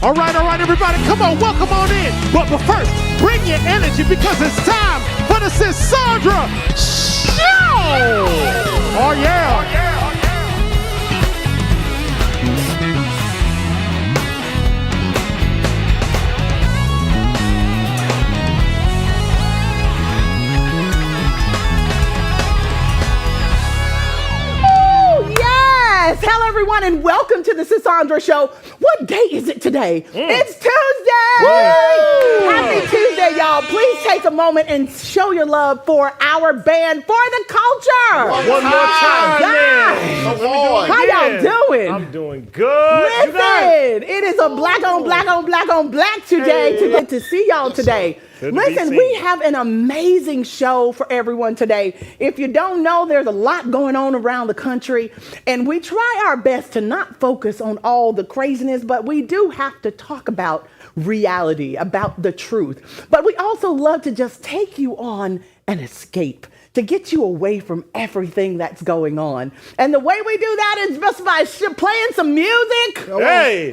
All right, everybody, come on, welcome on in. But first, bring your energy because it's time for the Sandra Show. Oh, yeah. Hello, everyone, and welcome to the Sandra Show. What day is it today? It's Tuesday! Woo! Happy Tuesday, y'all. Please take a moment and show your love for our band, For the Culture. One more time. How y'all doing? I'm doing good. Listen, it is a black on black today. Hey. Good to see y'all today. Listen, we have an amazing show for everyone today. If you don't know, there's a lot going on around the country, and we try our best to not focus on all the craziness, but we do have to talk about reality, about the truth. But we also love to just take you on an escape, to get you away from everything that's going on. And the way we do that is just by playing some music,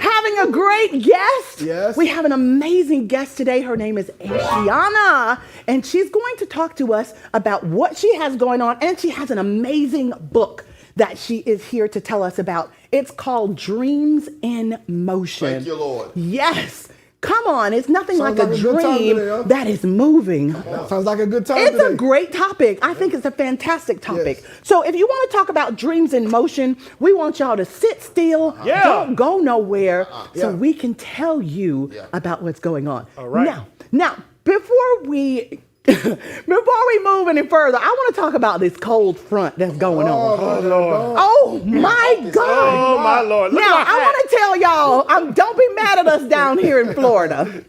having a great guest. Yes. We have an amazing guest today. Her name is Asianna, and she's going to talk to us about what she has going on, and she has an amazing book that she is here to tell us about. It's called Dreams in Motion. Thank you, Lord. Yes. Come on, it's nothing Sounds like a dream today, huh? that is moving. Sounds like a good time It's today. a great topic. I think it's a fantastic topic. Yes. So if you want to talk about dreams in motion, we want y'all to sit still. Yeah. Don't go nowhere so Yeah. we can tell you about what's going on. All right. Now, before we move any further, I want to talk about this cold front that's going on. Oh, Lord. Oh my God. Oh, my Lord. Look Now, at my I hat. want to tell y'all, don't be mad at us down here in Florida.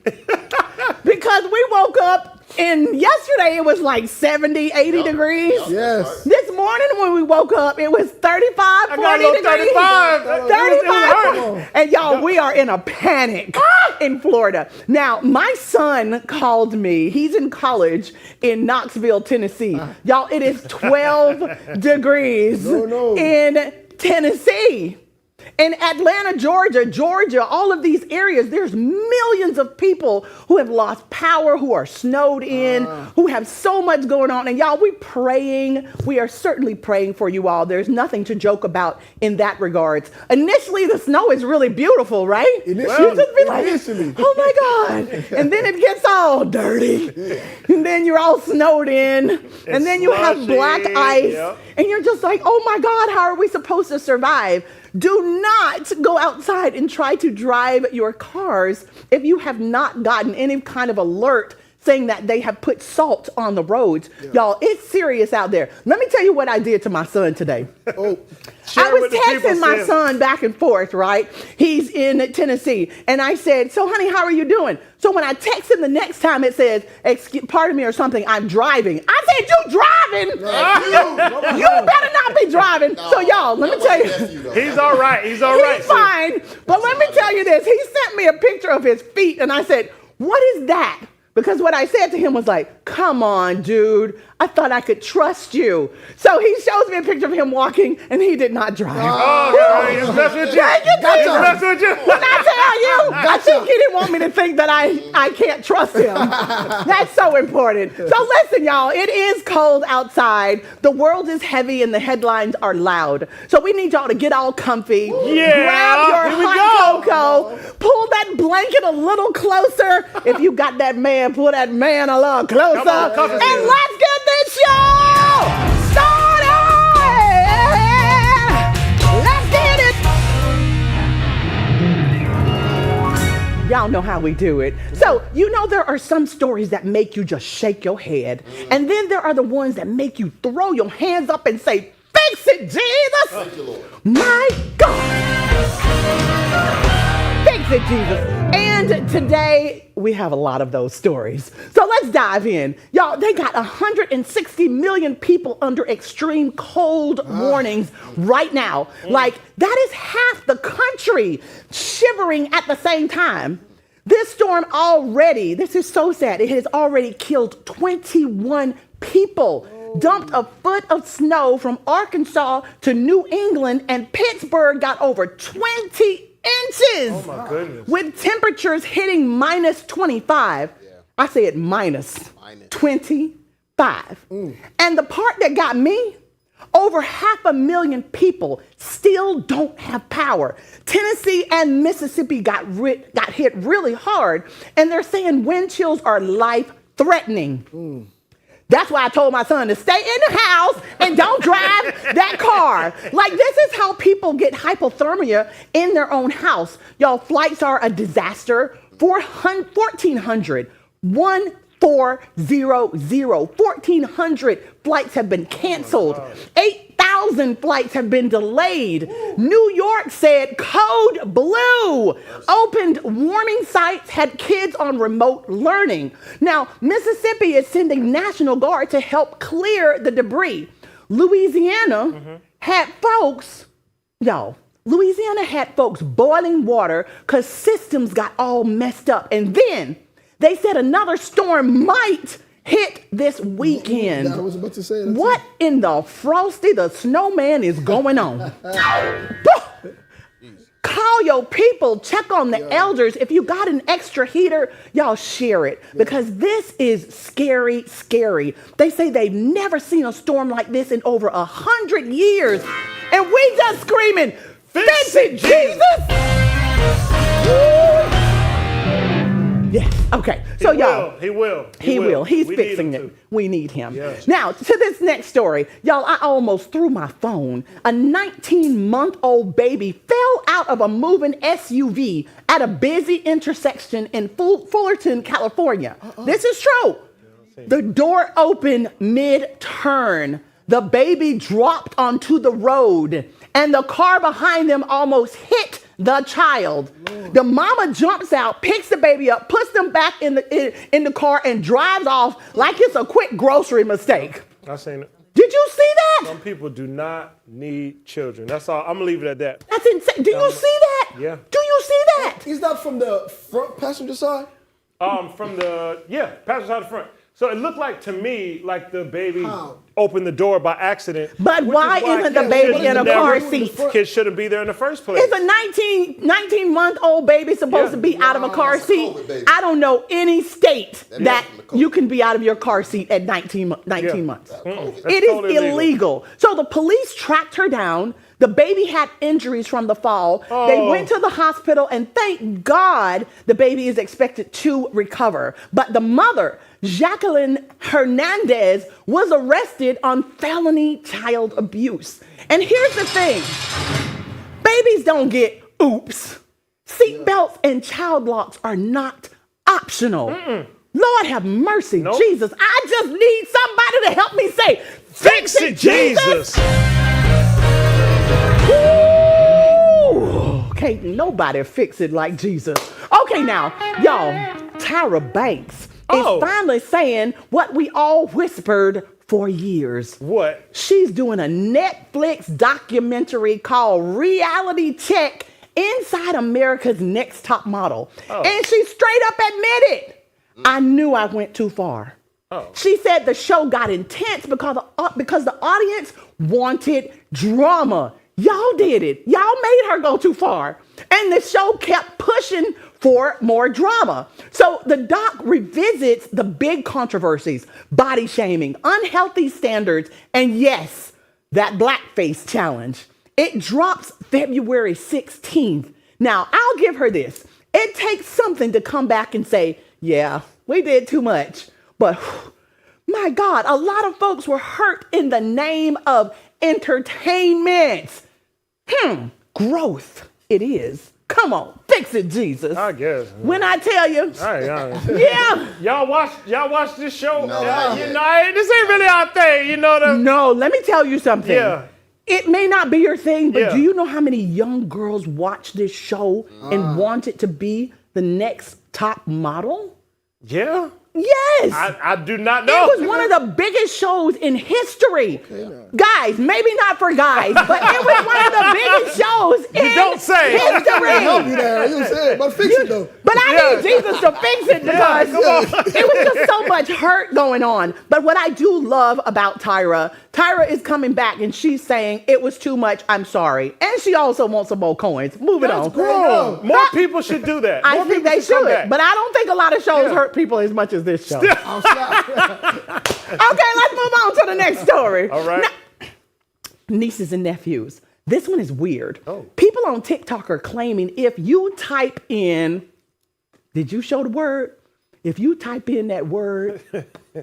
Because we woke up and yesterday it was like 70, 80 degrees. Yes. This morning when we woke up, it was 35, 40 got a little degrees. 35. 35. And y'all, we are in a panic in Florida. Now, my son called me. He's in college in Knoxville, Tennessee. Y'all, it is 12 degrees in Tennessee. In Atlanta, Georgia, all of these areas, there's millions of people who have lost power, who are snowed in, who have so much going on. And y'all, we are certainly praying for you all. There's nothing to joke about in that regards. Initially, the snow is really beautiful, right? You just be like, oh my God. And then it gets all dirty. And then you're all snowed in. And then you have black ice. Yep. And you're just like, oh my God, how are we supposed to survive? Do not go outside and try to drive your cars if you have not gotten any kind of alert saying that they have put salt on the roads. Y'all, it's serious out there. Let me tell you what I did to my son today. I was texting my son back and forth, right? He's in Tennessee. And I said, so honey, how are you doing? So when I text him the next time, it says, pardon me or something, I'm driving. I said, you driving? You better not be driving. So y'all, let me tell you. He's all right. He's all right. He's fine. But let me tell you this. He sent me a picture of his feet and I said, what is that? Because what I said to him was like, come on, dude. I thought I could trust you. So he shows me a picture of him walking, and he did not drive. Oh, he's messing with you. He's messing with you. When I tell you, I think he didn't want me to think that I can't trust him. That's so important. So listen, y'all, it is cold outside. The world is heavy, and the headlines are loud. So we need y'all to get all comfy. Yeah, Grab your here we hot go. cocoa. Pull that blanket a little closer. If you got that man, pull that man a little closer. Come on, come on. And let's get this show started. Let's get it. Y'all know how we do it. So, you know, there are some stories that make you just shake your head. And then there are the ones that make you throw your hands up and say, fix it, Jesus. Thank you, Lord. My God. Fix it, Jesus. And today, we have a lot of those stories. So let's dive in. Y'all, they got 160 million people under extreme cold warnings right now. Like, that is half the country shivering at the same time. This storm already, this is so sad, it has already killed 21 people. Dumped a foot of snow from Arkansas to New England, and Pittsburgh got over 20 inches. Oh my goodness. With temperatures hitting minus 25. I said minus 25. And the part that got me, over 500,000 people still don't have power. Tennessee and Mississippi got hit really hard, and they're saying wind chills are life-threatening. That's why I told my son to stay in the house and don't drive that car. Like, this is how people get hypothermia in their own house. Y'all, flights are a disaster. 1,400 flights have been canceled. 8,000 flights have been delayed. New York said Code Blue opened warming sites, had kids on remote learning. Now, Mississippi is sending National Guard to help clear the debris. Louisiana had folks, boiling water because systems got all messed up. And then they said another storm might hit this weekend. I was about to say that. What in the frosty, the snowman is going on? Call your people, check on the elders. If you got an extra heater, y'all share it because this is scary, scary. They say they've never seen a storm like this in over 100 years. And we just screaming, fix it, Jesus! Yes. Okay. So y'all, He will. He's We fixing need him it. to. We need him. Yes. Now, to this next story, y'all, I almost threw my phone. A 19-month-old baby fell out of a moving SUV at a busy intersection in Fullerton, California. This is true. The door opened mid-turn. The baby dropped onto the road, and the car behind them almost hit the child. The mama jumps out, picks the baby up, puts them back in the car, and drives off like it's a quick grocery mistake. I seen it. Did you see that? Some people do not need children. That's all. I'm gonna leave it at that. That's insane. Do you see that? Yeah. Do you see that? He's not from the front passenger side? From the passenger side of the front. So it looked like to me like the baby How? opened the door by accident. But which is why isn't the kids baby shouldn't in a never- car seat? Kids shouldn't be there in the first place. Is a 19-month-old baby supposed to be out of a car It's a seat? COVID baby. I don't know any state that from the COVID. you can be out of your car seat at 19 months. That's It is totally illegal. So the police tracked her down. The baby had injuries from the fall. They went to the hospital, and thank God the baby is expected to recover. But the mother, Jacqueline Hernandez, was arrested on felony child abuse. And here's the thing. Babies don't get oops. Seatbelts and child locks are not optional. Lord have mercy, Nope. Jesus. I just need somebody to help me say, fix it, Jesus. Ooh, can't nobody fix it like Jesus. Okay, now, y'all, Tyra Banks is finally saying what we all whispered for years. What? She's doing a Netflix documentary called Reality Check Inside America's Next Top Model. And she straight up admitted, I knew I went too far. She said the show got intense because the audience wanted drama. Y'all did it. Y'all made her go too far. And the show kept pushing for more drama. So the doc revisits the big controversies, body shaming, unhealthy standards, and yes, that blackface challenge. It drops February 16th. Now, I'll give her this. It takes something to come back and say, yeah, we did too much. But my God, a lot of folks were hurt in the name of entertainment. Growth it is. Come on, fix it, Jesus. I guess. When I tell you, yeah. Y'all watch this show? No, You know, this ain't really our thing. You know the. No, let me tell you something. Yeah. It may not be your thing, but Yeah. do you know how many young girls watch this show and want it to be the next top model? Yeah. Yes. I do not know. It was one of the biggest shows in history. Guys, maybe not for guys, but it was one of the biggest shows in don't say. history. Help you there. You said, but fix it though. But I need Jesus to fix it because it was just so much hurt going on. But what I do love about Tyra is coming back and she's saying it was too much. I'm sorry. And she also wants some more coins. Moving on. Wrong. More people should do that. I More think people they come should. back. But I don't think a lot of shows hurt people as much as this show. Okay, let's move on to the next story. All right. Now, nieces and nephews. This one is weird. Oh. People on TikTok are claiming if you type in, did you show the word? If you type in that word,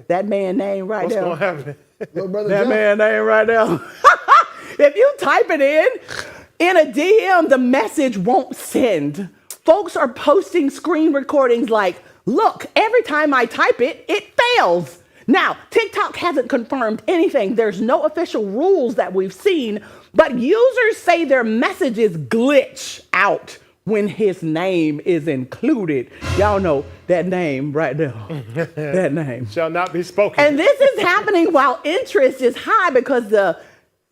that man name right What's there. going to happen? Little brother That Jeff. man name right there. If you type it in a DM, the message won't send. Folks are posting screen recordings like, look, every time I type it, it fails. Now, TikTok hasn't confirmed anything. There's no official rules that we've seen, but users say their messages glitch out when his name is included. Y'all know that name right there. That name. Shall not be spoken. And this is happening while interest is high because the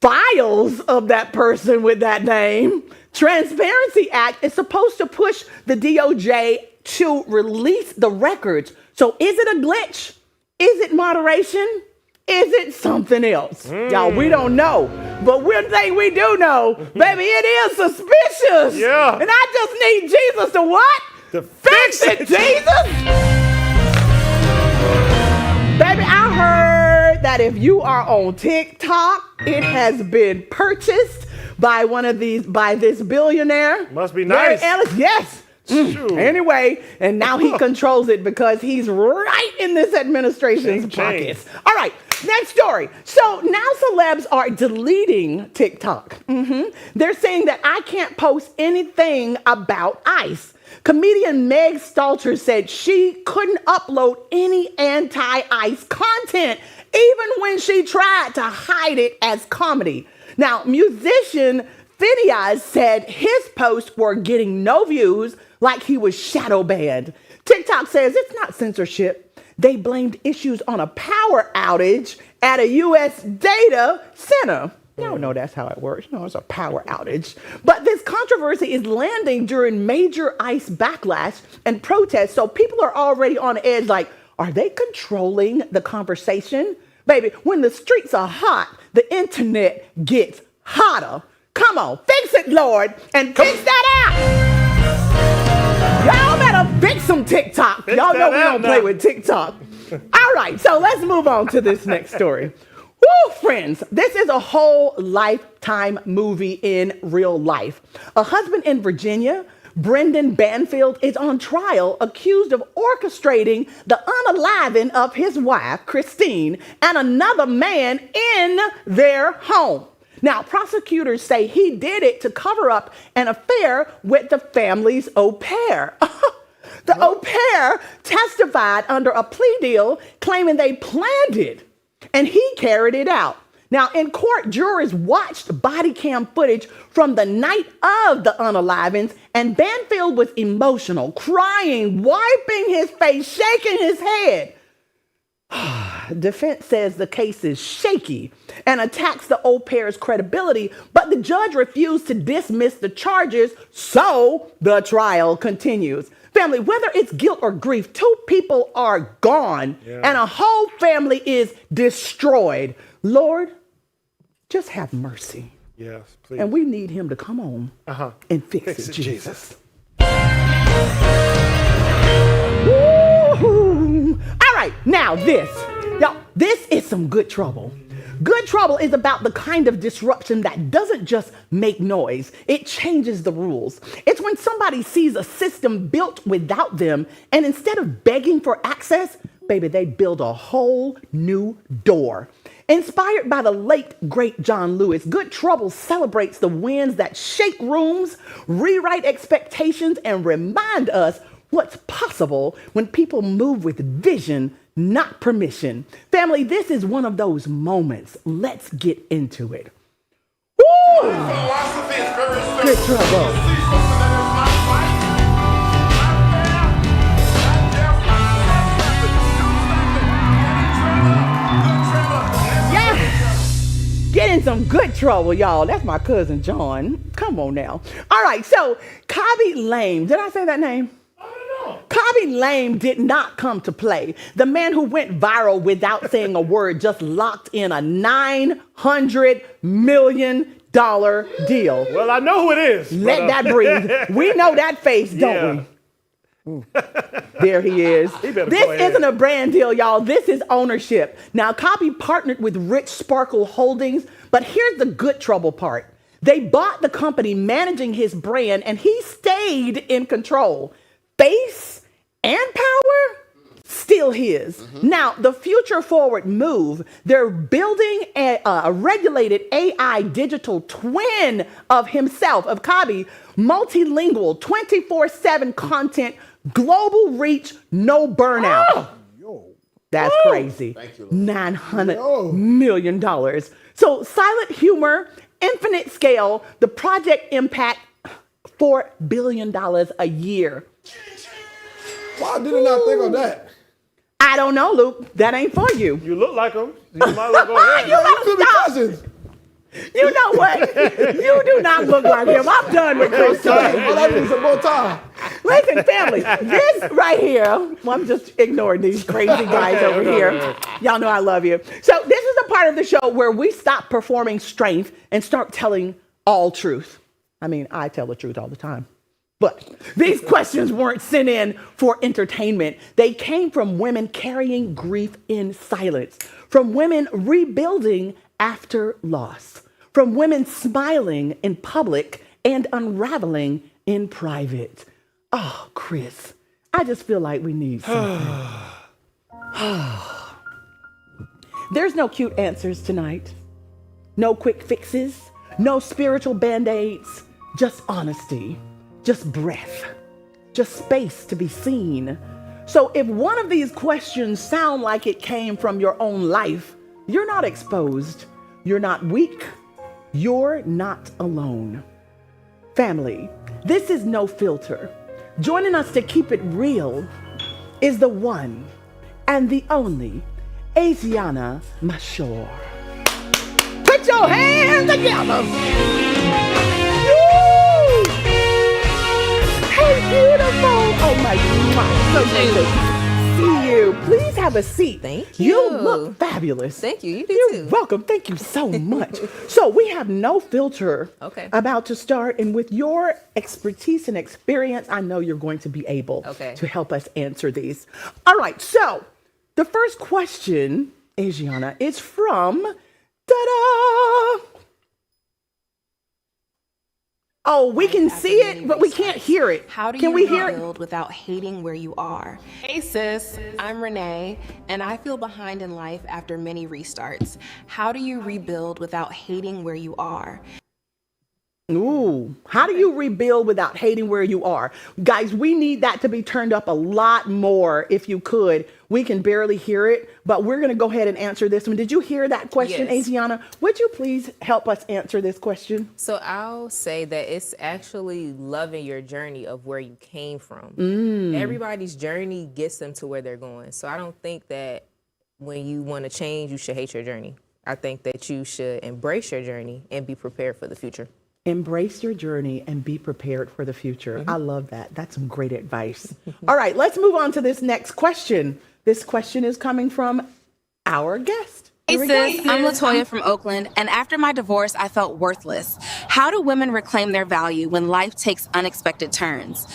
files of that person with that name, Transparency Act is supposed to push the DOJ to release the records. So is it a glitch? Is it moderation? Is it something else? Y'all, we don't know. But one thing we do know, baby, it is suspicious. Yeah. And I just need Jesus to what? To Fix it, Jesus! Baby, I heard that if you are on TikTok, it has been purchased by this billionaire. Must be Larry nice. Ellis. Yes. Shoot. Anyway, and now he controls it because he's right in this administration's Ching. pockets. All right, next story. So now celebs are deleting TikTok. They're saying that I can't post anything about ICE. Comedian Meg Stalter said she couldn't upload any anti-ICE content, even when she tried to hide it as comedy. Now, musician Phineas said his posts were getting no views, like he was shadow banned. TikTok says it's not censorship. They blamed issues on a power outage at a U.S. data center. Y'all know that's how it works. You know, it's a power outage. But this controversy is landing during major ICE backlash and protests. So people are already on edge like, are they controlling the conversation? Baby, when the streets are hot, the internet gets hotter. Come on, fix it, Lord, and fix that out. Y'all better fix some TikTok. Y'all know we don't play with TikTok. All right, so let's move on to this next story. Woo, friends, this is a whole Lifetime movie in real life. A husband in Virginia, Brendan Banfield, is on trial accused of orchestrating the unaliving of his wife, Christine, and another man in their home. Now, prosecutors say he did it to cover up an affair with the family's au pair. The au pair testified under a plea deal claiming they planned it and he carried it out. Now, in court, jurors watched body cam footage from the night of the unalivings, and Banfield was emotional, crying, wiping his face, shaking his head. Defense says the case is shaky and attacks the au pair's credibility, but the judge refused to dismiss the charges, so the trial continues. Family, whether it's guilt or grief, two people are gone and a whole family is destroyed. Lord, just have mercy. Yes, please. And we need him to come on and fix it, Jesus. Woo-hoo. All right, now this. Y'all, this is some good trouble. Good trouble is about the kind of disruption that doesn't just make noise, it changes the rules. It's when somebody sees a system built without them, and instead of begging for access, baby, they build a whole new door. Inspired by the late, great John Lewis, Good Trouble celebrates the wins that shake rooms, rewrite expectations, and remind us what's possible when people move with vision, not permission. Family, this is one of those moments. Let's get into it. Woo! Philosophy is very simple. Good trouble. You see something that is not right, not fair, not just, in some good trouble, y'all. That's my cousin John. Come on now. All right, so Kobby Lame. Did I say that name? Kobby Lame did not come to play. The man who went viral without saying a word just locked in a $900 million deal. Well, I know who it is. Let that breathe. We know that face, don't we? There he is. This isn't a brand deal, y'all. This is ownership. Now, Kobby partnered with Rich Sparkle Holdings, but here's the good trouble part. They bought the company managing his brand, and he stayed in control. Face and power, still his. Now, the future forward move, they're building a regulated AI digital twin of himself, of Kobby, multilingual, 24/7 content, global reach, no burnout. That's crazy. Thank you, Lord. $900 million. So silent humor, infinite scale, the project impact, $4 billion a year. Why did I not think of that? I don't know, Luke. That ain't for you. You look like him. You might as well go ahead. You Could be stop. cousins. You know what? You do not look like him. I'm done with Chris today. All I need is some more time. Listen, family, this right here, well, I'm just ignoring these crazy guys over here. Y'all know I love you. So this is the part of the show where we stop performing strength and start telling all truth. I mean, I tell the truth all the time. But these questions weren't sent in for entertainment. They came from women carrying grief in silence, from women rebuilding after loss, from women smiling in public and unraveling in private. Oh, Chris, I just feel like we need something. There's no cute answers tonight. No quick fixes, no spiritual band-aids, just honesty. Just breath, just space to be seen. So if one of these questions sound like it came from your own life, you're not exposed, you're not weak, you're not alone. Family, this is No Filter. Joining us to keep it real is the one and the only Asianna Mashore. Put your hands together. Beautiful. Oh my God. So great to see you. Please have a seat. Thank you. You look fabulous. Thank you. You do You're too. welcome. Thank you so much. So we have No Filter about to start. And with your expertise and experience, I know you're going to be able to help us answer these. All right. So the first question, Asianna, is from ta-da! Oh, we can see it, but we can't hear it. How do can you we hear rebuild without hating where you are? Hey sis, I'm Renee, and I feel behind in life after many restarts. How do you rebuild without hating where you are? Ooh, how do you rebuild without hating where you are? Guys, we need that to be turned up a lot more if you could. We can barely hear it, but we're going to go ahead and answer this one. Did you hear that question, Yes. Asianna? Would you please help us answer this question? So I'll say that it's actually loving your journey of where you came from. Everybody's journey gets them to where they're going. So I don't think that when you want to change, you should hate your journey. I think that you should embrace your journey and be prepared for the future. Embrace your journey and be prepared for the future. I love that. That's some great advice. All right, let's move on to this next question. This question is coming from our guest. Hey Here we go. sis, I'm Latoya from Oakland, and after my divorce, I felt worthless. How do women reclaim their value when life takes unexpected turns?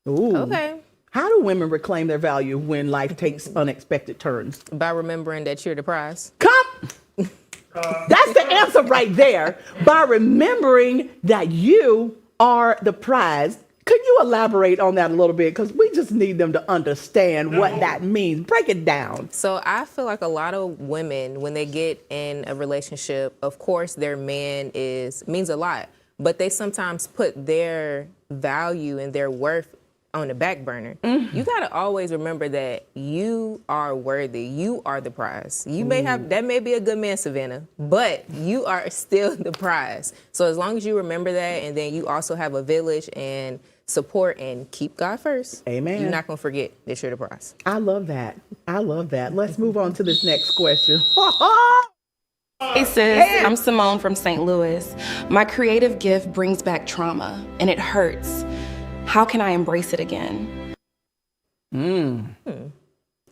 Ooh. Okay. How do women reclaim their value when life takes unexpected turns? By remembering that you're the prize. Come. That's the answer right there. By remembering that you are the prize. Could you elaborate on that a little bit? Because we just need them to understand what that means. Break it down. So I feel like a lot of women, when they get in a relationship, of course, their man means a lot, but they sometimes put their value and their worth on the back burner. You got to always remember that you are worthy. You are the prize. You may have, that may be a good man, Savannah, but you are still the prize. So as long as you remember that, and then you also have a village and support and keep God first. Amen. You're not going to forget that you're the prize. I love that. I love that. Let's move on to this next question. Hey sis, I'm Simone from St. Louis. My creative gift brings back trauma and it hurts. How can I embrace it again?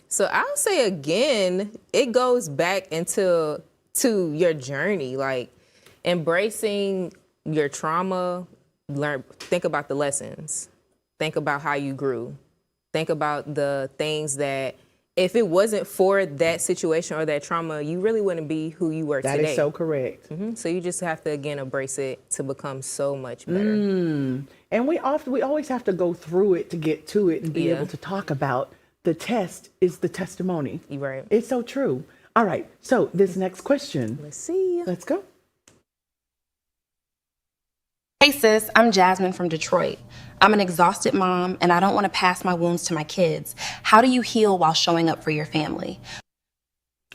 So I'll say again, it goes back to your journey, like embracing your trauma. Think about the lessons. Think about how you grew. Think about the things that, if it wasn't for that situation or that trauma, you really wouldn't be who you were today. That is so correct. So you just have to, again, embrace it to become so much better. And we always have to go through it to get to it and be able to talk about the test is the testimony. You're right. It's so true. All right. So this next question. Let's see. Let's go. Hey sis, I'm Jasmine from Detroit. I'm an exhausted mom and I don't want to pass my wounds to my kids. How do you heal while showing up for your family?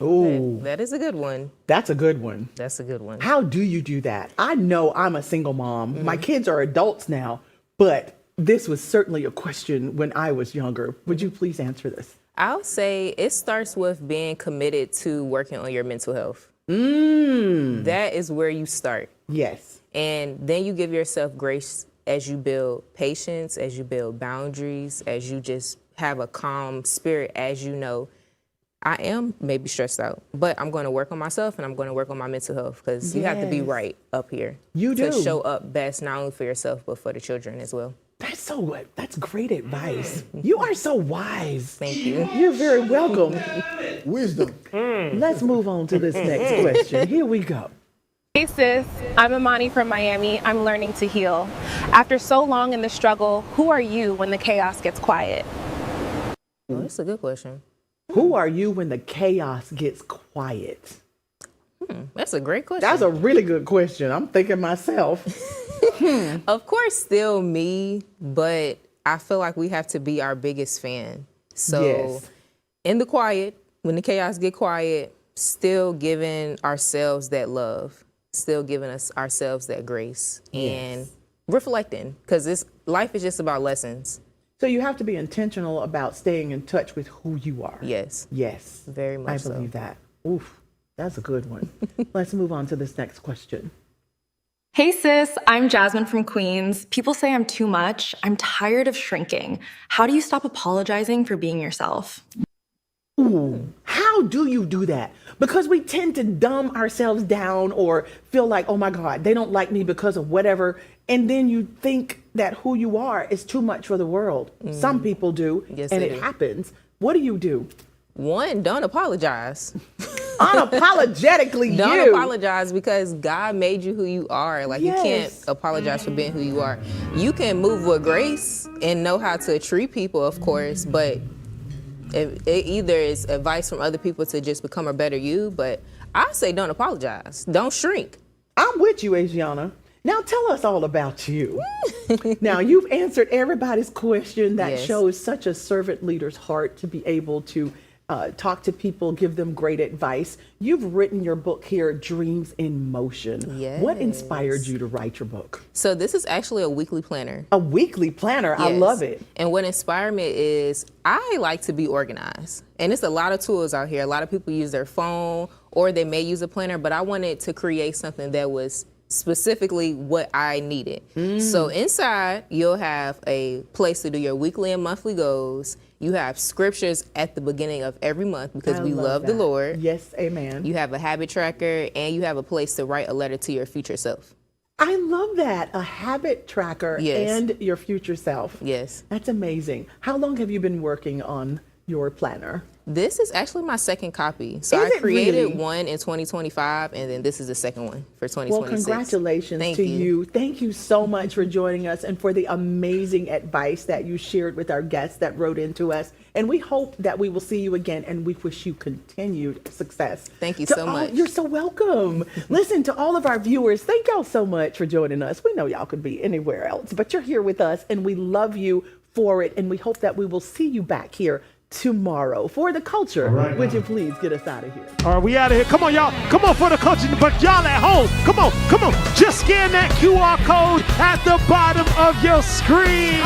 Ooh, That is a good one. that's a good one. That's a good one. How do you do that? I know I'm a single mom. My kids are adults now, but this was certainly a question when I was younger. Would you please answer this? I'll say it starts with being committed to working on your mental health. That is where you start. Yes. And then you give yourself grace as you build patience, as you build boundaries, as you just have a calm spirit, as you know, I am maybe stressed out, but I'm going to work on myself and I'm going to work on my mental health, because you have to be Yes. right up here. You to do. show up best, not only for yourself, but for the children as well. That's great advice. You are so wise. Thank you. You're very welcome. Wisdom. Let's move on to this next question. Here we go. Hey sis, I'm Imani from Miami. I'm learning to heal. After so long in the struggle, who are you when the chaos gets quiet? Well, that's a good question. Who are you when the chaos gets quiet? That's a great question. That's a really good question. I'm thinking myself. Of course, still me, but I feel like we have to be our biggest fan. So Yes. in the quiet, when the chaos get quiet, still giving ourselves that love, still giving ourselves that grace, and reflecting, because life is just about lessons. So you have to be intentional about staying in touch with who you are. Yes, Yes. very much I so. believe that. Oof, that's a good one. Let's move on to this next question. Hey sis, I'm Jasmine from Queens. People say I'm too much. I'm tired of shrinking. How do you stop apologizing for being yourself? Ooh, how do you do that? Because we tend to dumb ourselves down or feel like, oh my God, they don't like me because of whatever. And then you think that who you are is too much for the world. Some people do, Yes, and they it do. happens. What do you do? One, don't apologize. Unapologetically Don't you. apologize, because God made you who you are. Like, you can't Yes. apologize for being who you are. You can move with grace and know how to treat people, of course, but it either is advice from other people to just become a better you, but I say don't apologize. Don't shrink. I'm with you, Asianna. Now tell us all about you. Now, you've answered everybody's question. That Yes. shows such a servant leader's heart to be able to talk to people, give them great advice. You've written your book here, Dreams in Motion. What inspired you to write your book? So this is actually a weekly planner. A weekly planner. I Yes. love it. And what inspired me is I like to be organized. And it's a lot of tools out here. A lot of people use their phone or they may use a planner, but I wanted to create something that was specifically what I needed. So inside, you'll have a place to do your weekly and monthly goals. You have scriptures at the beginning of every month, because I we love the that. Lord. Yes, amen. You have a habit tracker, and you have a place to write a letter to your future self. I love that. A habit tracker Yes. and your future self. Yes. That's amazing. How long have you been working on your planner? This is actually my second copy. So Is I it created really? one in 2025, and then this is the second one for 2026. Well, congratulations Thank to you. Thank you so much for joining us and for the amazing advice that you shared with our guests that wrote into us. And we hope that we will see you again, and we wish you continued success. Thank you To so all- much. You're so welcome. Listen, to all of our viewers, thank y'all so much for joining us. We know y'all could be anywhere else, but you're here with us, and we love you for it. And we hope that we will see you back here tomorrow for the culture. Would you please get us out of here? All right, we out of here. Come on, y'all. Come on for the culture. But y'all at home, come on, come on. Just scan that QR code at the bottom of your screen.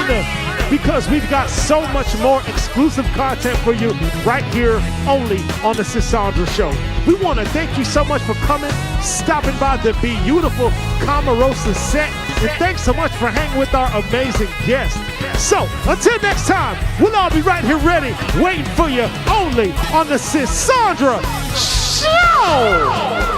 because we've got so much more exclusive content for you right here only on the Sandra Show. We want to thank you so much for coming, stopping by the beautiful Camarosa set, and thanks so much for hanging with our amazing guests. So, until next time, we'll all be right here ready, waiting for you only on the Sandra Show!